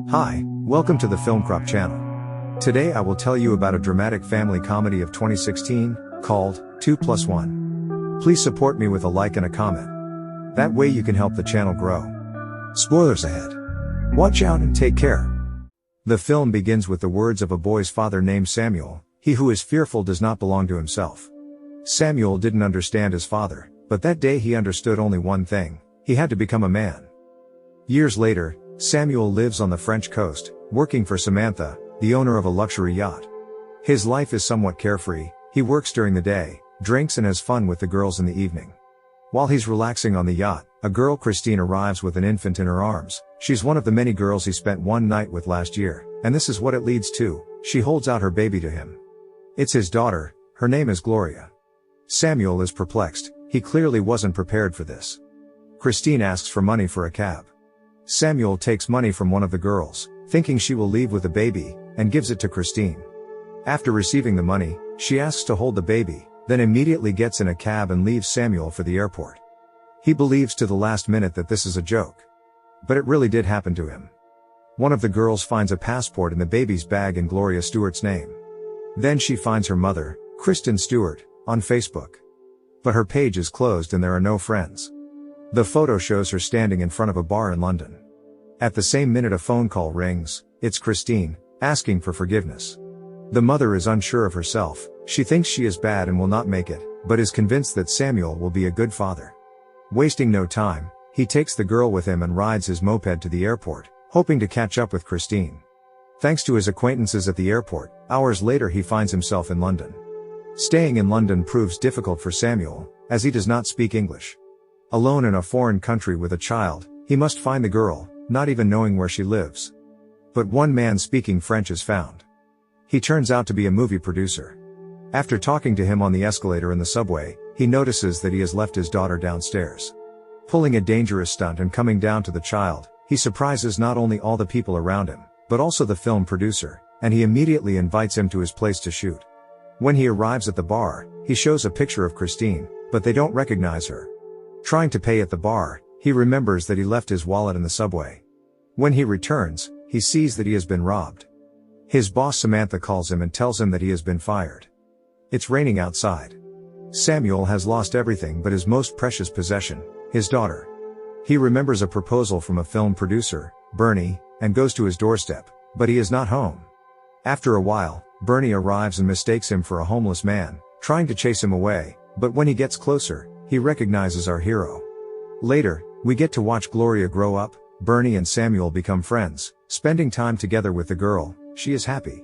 Hi, welcome to the FilmCrop channel. Today I will tell you about a dramatic family comedy of 2016, called 2+1. Please support me with a like and a comment. That way you can help the channel grow. Spoilers ahead. Watch out and take care. The film begins with the words of a boy's father named Samuel. He who is fearful does not belong to himself. Samuel didn't understand his father, but that day he understood only one thing: he had to become a man. Years later, Samuel lives on the French coast, working for Samantha, the owner of a luxury yacht. His life is somewhat carefree. He works during the day, drinks and has fun with the girls in the evening. While he's relaxing on the yacht, a girl, Christine, arrives with an infant in her arms. She's one of the many girls he spent one night with last year, and this is what it leads to: she holds out her baby to him. It's his daughter. Her name is Gloria. Samuel is perplexed. He clearly wasn't prepared for this. Christine asks for money for a cab. Samuel takes money from one of the girls, thinking she will leave with the baby, and gives it to Christine. After receiving the money, she asks to hold the baby, then immediately gets in a cab and leaves Samuel for the airport. He believes to the last minute that this is a joke. But it really did happen to him. One of the girls finds a passport in the baby's bag in Gloria Stewart's name. Then she finds her mother, Kristen Stewart, on Facebook. But her page is closed and there are no friends. The photo shows her standing in front of a bar in London. At the same minute a phone call rings. It's Christine, asking for forgiveness. The mother is unsure of herself. She thinks she is bad and will not make it, but is convinced that Samuel will be a good father. Wasting no time, he takes the girl with him and rides his moped to the airport, hoping to catch up with Christine. Thanks to his acquaintances at the airport, hours later he finds himself in London. Staying in London proves difficult for Samuel, as he does not speak English. Alone in a foreign country with a child, he must find the girl, not even knowing where she lives. But one man speaking French is found. He turns out to be a movie producer. After talking to him on the escalator in the subway, he notices that he has left his daughter downstairs. Pulling a dangerous stunt and coming down to the child, he surprises not only all the people around him, but also the film producer, and he immediately invites him to his place to shoot. When he arrives at the bar, he shows a picture of Christine, but they don't recognize her. Trying to pay at the bar, he remembers that he left his wallet in the subway. When he returns, he sees that he has been robbed. His boss Samantha calls him and tells him that he has been fired. It's raining outside. Samuel has lost everything but his most precious possession, his daughter. He remembers a proposal from a film producer, Bernie, and goes to his doorstep, but he is not home. After a while, Bernie arrives and mistakes him for a homeless man, trying to chase him away, but when he gets closer, he recognizes our hero. Later, we get to watch Gloria grow up. Bernie and Samuel become friends, spending time together with the girl. She is happy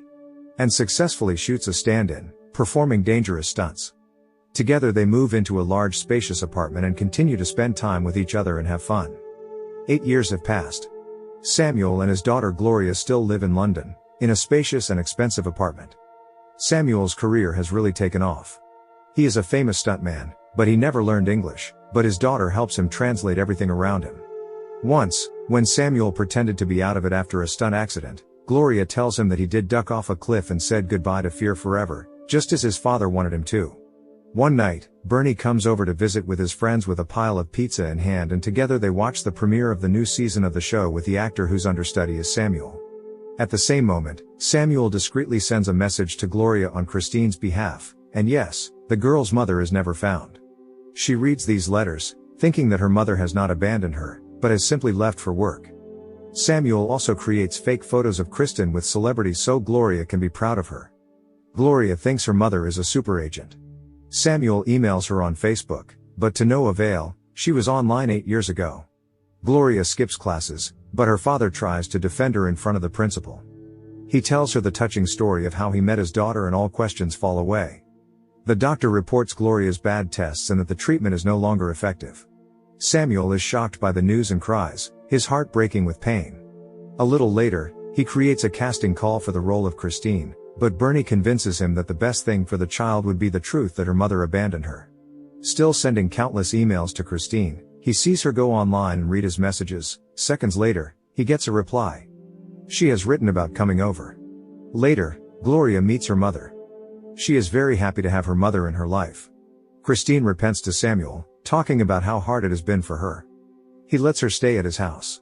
and successfully shoots a stand-in, performing dangerous stunts. Together they move into a large spacious apartment and continue to spend time with each other and have fun. 8 years have passed. Samuel and his daughter Gloria still live in London, in a spacious and expensive apartment. Samuel's career has really taken off. He is a famous stuntman, but he never learned English, but his daughter helps him translate everything around him. Once, when Samuel pretended to be out of it after a stunt accident, Gloria tells him that he did duck off a cliff and said goodbye to fear forever, just as his father wanted him to. One night, Bernie comes over to visit with his friends with a pile of pizza in hand, and together they watch the premiere of the new season of the show with the actor whose understudy is Samuel. At the same moment, Samuel discreetly sends a message to Gloria on Christine's behalf, and yes, the girl's mother is never found. She reads these letters, thinking that her mother has not abandoned her, but has simply left for work. Samuel also creates fake photos of Kristen with celebrities so Gloria can be proud of her. Gloria thinks her mother is a super agent. Samuel emails her on Facebook, but to no avail. She was online 8 years ago. Gloria skips classes, but her father tries to defend her in front of the principal. He tells her the touching story of how he met his daughter and all questions fall away. The doctor reports Gloria's bad tests and that the treatment is no longer effective. Samuel is shocked by the news and cries, his heart breaking with pain. A little later, he creates a casting call for the role of Christine, but Bernie convinces him that the best thing for the child would be the truth that her mother abandoned her. Still sending countless emails to Christine, he sees her go online and read his messages. Seconds later, he gets a reply. She has written about coming over. Later, Gloria meets her mother. She is very happy to have her mother in her life. Christine repents to Samuel, talking about how hard it has been for her. He lets her stay at his house.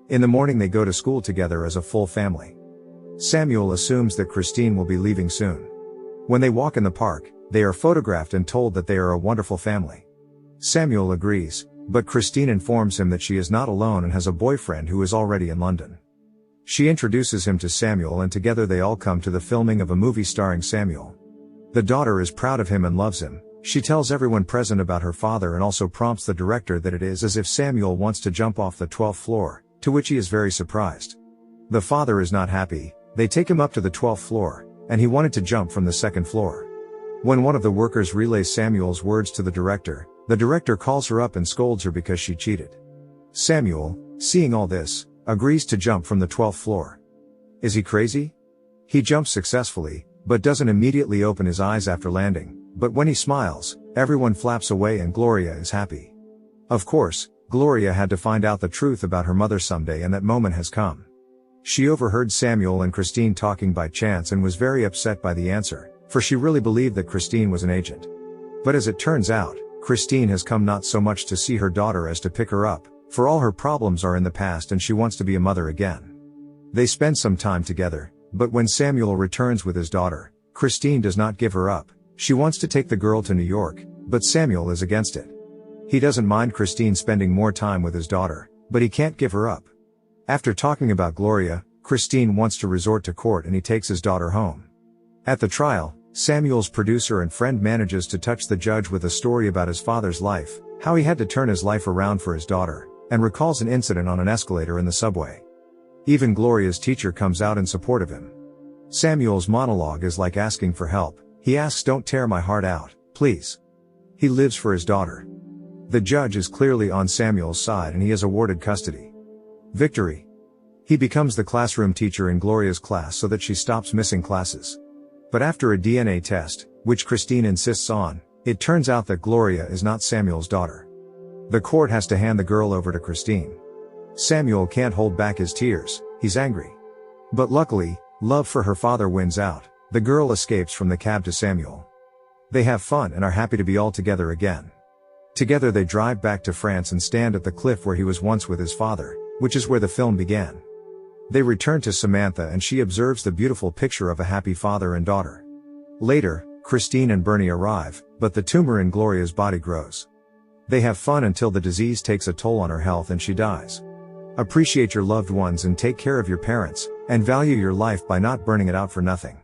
In the morning they go to school together as a full family. Samuel assumes that Christine will be leaving soon. When they walk in the park, they are photographed and told that they are a wonderful family. Samuel agrees, but Christine informs him that she is not alone and has a boyfriend who is already in London. She introduces him to Samuel and together they all come to the filming of a movie starring Samuel. The daughter is proud of him and loves him. She tells everyone present about her father and also prompts the director that it is as if Samuel wants to jump off the 12th floor, to which he is very surprised. The father is not happy. They take him up to the 12th floor, and he wanted to jump from the 2nd floor. When one of the workers relays Samuel's words to the director calls her up and scolds her because she cheated. Samuel, seeing all this, agrees to jump from the 12th floor. Is he crazy? He jumps successfully, but doesn't immediately open his eyes after landing, but when he smiles, everyone flaps away and Gloria is happy. Of course, Gloria had to find out the truth about her mother someday and that moment has come. She overheard Samuel and Christine talking by chance and was very upset by the answer, for she really believed that Christine was an agent. But as it turns out, Christine has come not so much to see her daughter as to pick her up, for all her problems are in the past and she wants to be a mother again. They spend some time together, but when Samuel returns with his daughter, Christine does not give her up. She wants to take the girl to New York, but Samuel is against it. He doesn't mind Christine spending more time with his daughter, but he can't give her up. After talking about Gloria, Christine wants to resort to court and he takes his daughter home. At the trial, Samuel's producer and friend manages to touch the judge with a story about his father's life, how he had to turn his life around for his daughter, and recalls an incident on an escalator in the subway. Even Gloria's teacher comes out in support of him. Samuel's monologue is like asking for help. He asks, "Don't tear my heart out, please." He lives for his daughter. The judge is clearly on Samuel's side and he is awarded custody. Victory. He becomes the classroom teacher in Gloria's class so that she stops missing classes. But after a DNA test, which Christine insists on, it turns out that Gloria is not Samuel's daughter. The court has to hand the girl over to Christine. Samuel can't hold back his tears, he's angry. But luckily, love for her father wins out. The girl escapes from the cab to Samuel. They have fun and are happy to be all together again. Together they drive back to France and stand at the cliff where he was once with his father, which is where the film began. They return to Samantha and she observes the beautiful picture of a happy father and daughter. Later, Christine and Bernie arrive, but the tumor in Gloria's body grows. They have fun until the disease takes a toll on her health and she dies. Appreciate your loved ones and take care of your parents, and value your life by not burning it out for nothing.